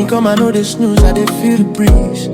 Morning come, I know the snooze, I dey feel the breeze.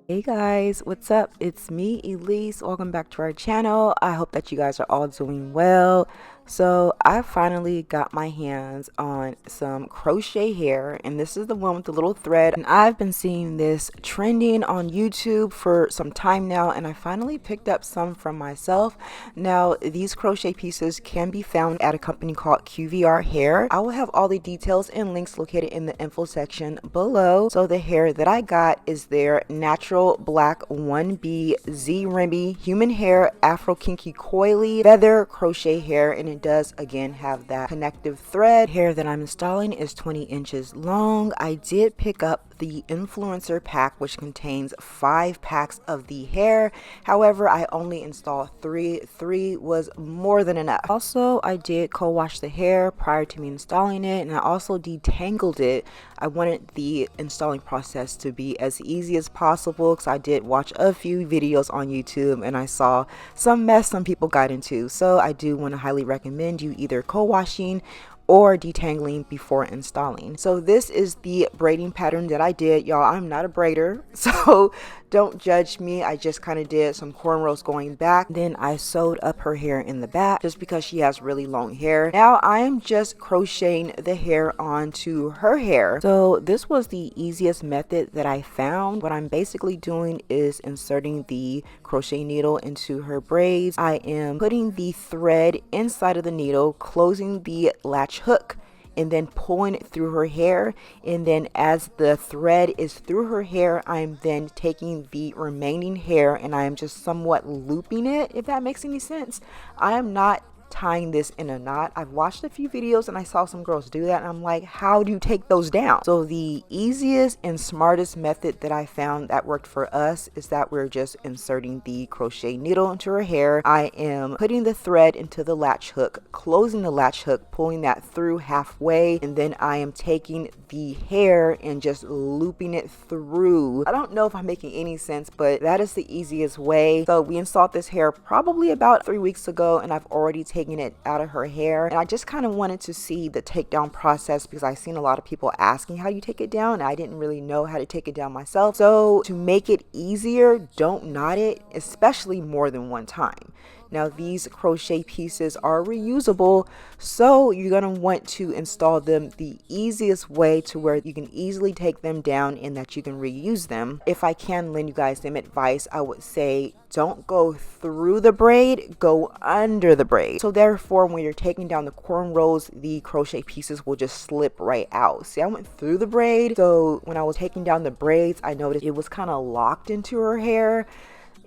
Hey guys, what's up? It's me, Elise. Welcome back to our channel. I hope that you guys are all doing well. So I finally got my hands on some crochet hair, and this is the one with the little thread, and I've been seeing this trending on YouTube for some time now, and I finally picked up some from myself. Now these crochet pieces can be found at a company called QVR Hair. I will have all the details and links located in the info section below. So the hair that I got is their natural black 1B Z Remy human hair afro kinky coily feather crochet hair, and it does again have that connective thread. Hair that I'm installing is 20 inches long. I did pick up the influencer pack, which contains 5 packs of the hair. However, I only installed 3. 3 was more than enough. Also, I did co-wash the hair prior to me installing it, and I also detangled it. I wanted the installing process to be as easy as possible because I did watch a few videos on YouTube and I saw some mess some people got into. So I do want to highly recommend you either co-washing or detangling before installing. So this is the braiding pattern that I did. Y'all, I'm not a braider, so don't judge me. I just kind of did some cornrows going back. Then I sewed up her hair in the back just because she has really long hair. Now I am just crocheting the hair onto her hair. So this was the easiest method that I found. What I'm basically doing is inserting the crochet needle into her braids. I am putting the thread inside of the needle, closing the latch hook, and then pulling it through her hair. And then as the thread is through her hair, I'm then taking the remaining hair and I am just somewhat looping it, if that makes any sense. I am not tying this in a knot. I've watched a few videos and I saw some girls do that, and I'm like, how do you take those down? So the easiest and smartest method that I found that worked for us is that we're just inserting the crochet needle into her hair. I am putting the thread into the latch hook, closing the latch hook, pulling that through halfway, and then I am taking the hair and just looping it through. I don't know if I'm making any sense, but that is the easiest way. So we installed this hair probably about 3 weeks ago, and I've already taken it out of her hair, and I just kind of wanted to see the takedown process because I've seen a lot of people asking how you take it down, and I didn't really know how to take it down myself. So to make it easier, don't knot it, especially more than one time. Now these crochet pieces are reusable, so you're going to want to install them the easiest way to where you can easily take them down and that you can reuse them. If I can lend you guys some advice, I would say don't go through the braid, go under the braid. So therefore, when you're taking down the cornrows, the crochet pieces will just slip right out. See, I went through the braid, so when I was taking down the braids, I noticed it was kind of locked into her hair.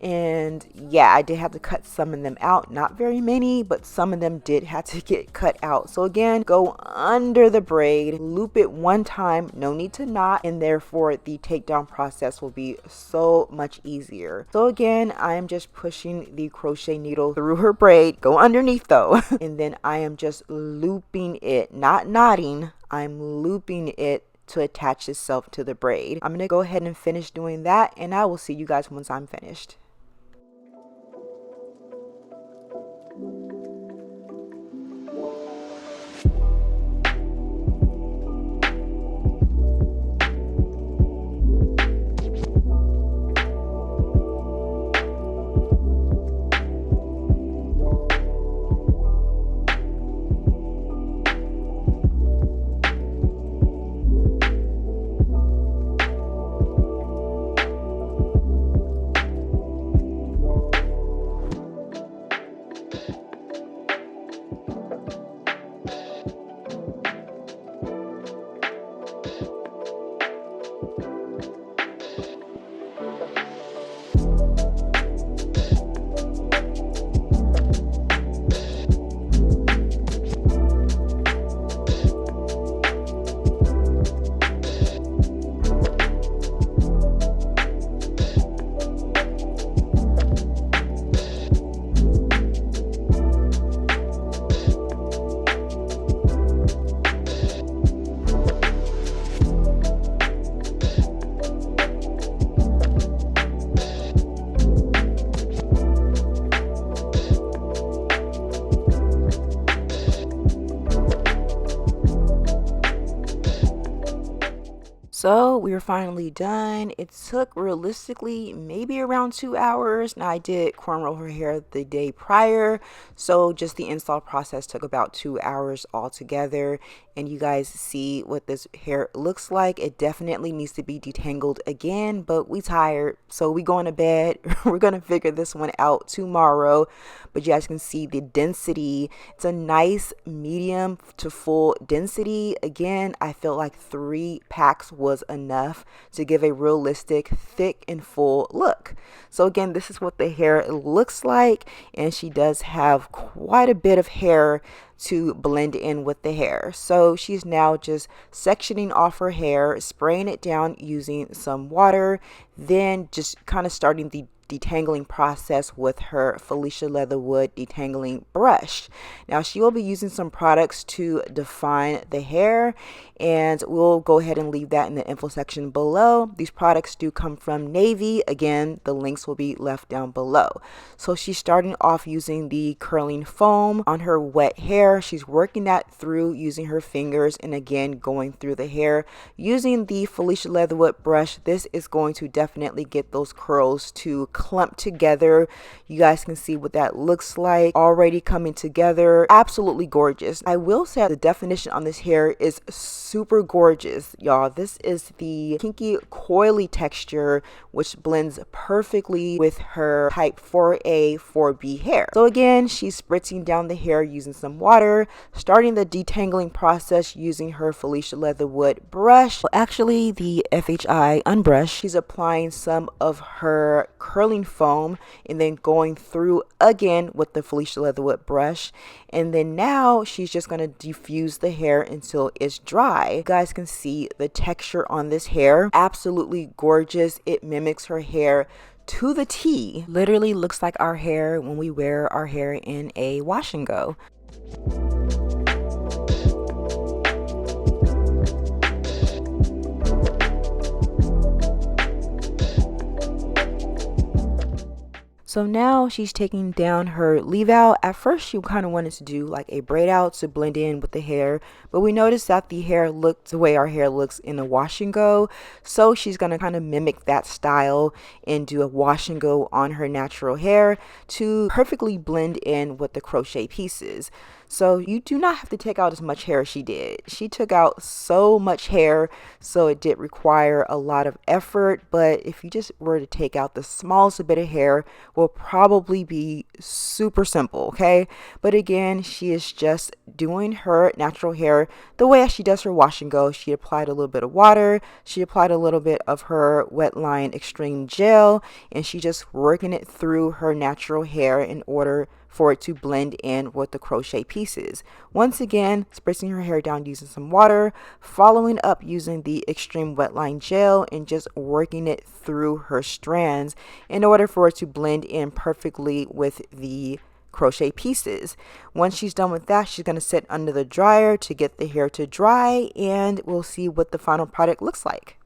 And yeah, I did have to cut some of them out, not very many, but some of them did have to get cut out. So again, go under the braid, loop it one time, no need to knot, and therefore the takedown process will be so much easier. So again, I am just pushing the crochet needle through her braid, go underneath though, and then I am just looping it, not knotting, I'm looping it to attach itself to the braid. I'm gonna go ahead and finish doing that, and I will see you guys once I'm finished. So we were finally done. It took realistically maybe around 2 hours. Now I did cornrow her hair the day prior, so just the install process took about 2 hours altogether. And you guys see what this hair looks like. It definitely needs to be detangled again, but we tired, so we going to bed. We're gonna figure this one out tomorrow. But you guys can see the density. It's a nice medium to full density. Again, I feel like 3 packs was enough to give a realistic thick and full look. So again, this is what the hair looks like, and she does have quite a bit of hair to blend in with the hair. So she's now just sectioning off her hair, spraying it down using some water, then just kind of starting the detangling process with her Felicia Leatherwood detangling brush. Now she will be using some products to define the hair, and we'll go ahead and leave that in the info section below. These products do come from Navy. Again, the links will be left down below. So she's starting off using the curling foam on her wet hair. She's working that through using her fingers, and again going through the hair using the Felicia Leatherwood brush. This is going to definitely get those curls to clump together. You guys can see what that looks like already coming together. Absolutely gorgeous. I will say the definition on this hair is super gorgeous, y'all. This is the Kinky Coily texture, which blends perfectly with her type 4A 4B hair. So again, she's spritzing down the hair using some water, starting the detangling process using her Felicia Leatherwood brush. Well, actually the FHI unbrush. She's applying some of her curling foam and then going through again with the Felicia Leatherwood brush, and then now she's just going to diffuse the hair until it's dry. You guys can see the texture on this hair, absolutely gorgeous. It mimics her hair to the T. Literally looks like our hair when we wear our hair in a wash and go. So now she's taking down her leave out. At first she kind of wanted to do like a braid out to blend in with the hair, but we noticed that the hair looked the way our hair looks in a wash and go. So she's going to kind of mimic that style and do a wash and go on her natural hair to perfectly blend in with the crochet pieces. So you do not have to take out as much hair as she did. She took out so much hair, so it did require a lot of effort. But if you just were to take out the smallest bit of hair, will probably be super simple, okay? But again, she is just doing her natural hair the way she does her wash and go. She applied a little bit of water, she applied a little bit of her Wet Line Extreme Gel, and she just working it through her natural hair in order for it to blend in with the crochet pieces. Once again, spritzing her hair down using some water, following up using the Extreme Wet Line Gel, and just working it through her strands in order for it to blend in perfectly with the crochet pieces. Once she's done with that, she's going to sit under the dryer to get the hair to dry, and we'll see what the final product looks like.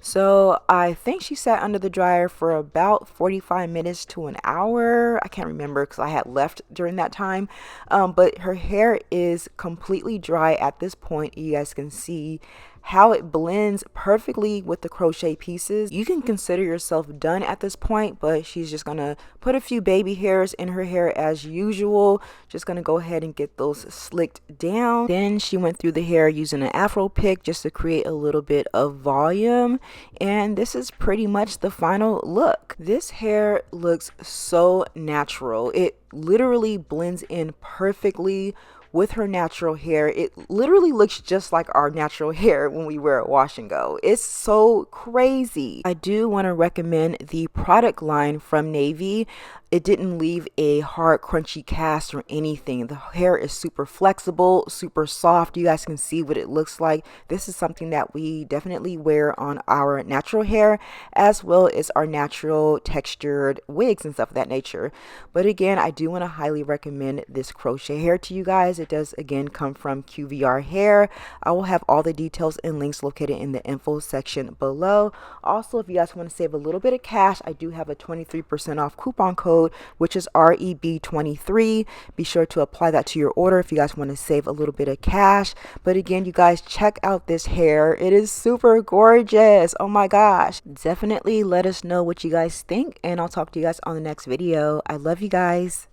So I think she sat under the dryer for about 45 minutes to an hour. I can't remember because I had left during that time. But her hair is completely dry at this point. You guys can see how it blends perfectly with the crochet pieces. You can consider yourself done at this point, but she's just gonna put a few baby hairs in her hair as usual. Just gonna go ahead and get those slicked down. Then she went through the hair using an afro pick just to create a little bit of volume, and this is pretty much the final look. This hair looks so natural. It literally blends in perfectly with her natural hair. It literally looks just like our natural hair when we wear it wash and go. It's so crazy. I do want to recommend the product line from Navy. it didn't leave a hard crunchy cast or anything. The hair is super flexible, super soft. You guys can see what it looks like. This is something that we definitely wear on our natural hair as well as our natural textured wigs and stuff of that nature. But again, I do want to highly recommend this crochet hair to you guys. It does again come from QVR Hair. I will have all the details and links located in the info section below. Also, if you guys want to save a little bit of cash, I do have a 23% off coupon code, which is REB23. Be sure to apply that to your order if you guys want to save a little bit of cash. But again, you guys, check out this hair. It is super gorgeous. Oh my gosh. Definitely let us know what you guys think, and I'll talk to you guys on the next video. I love you guys.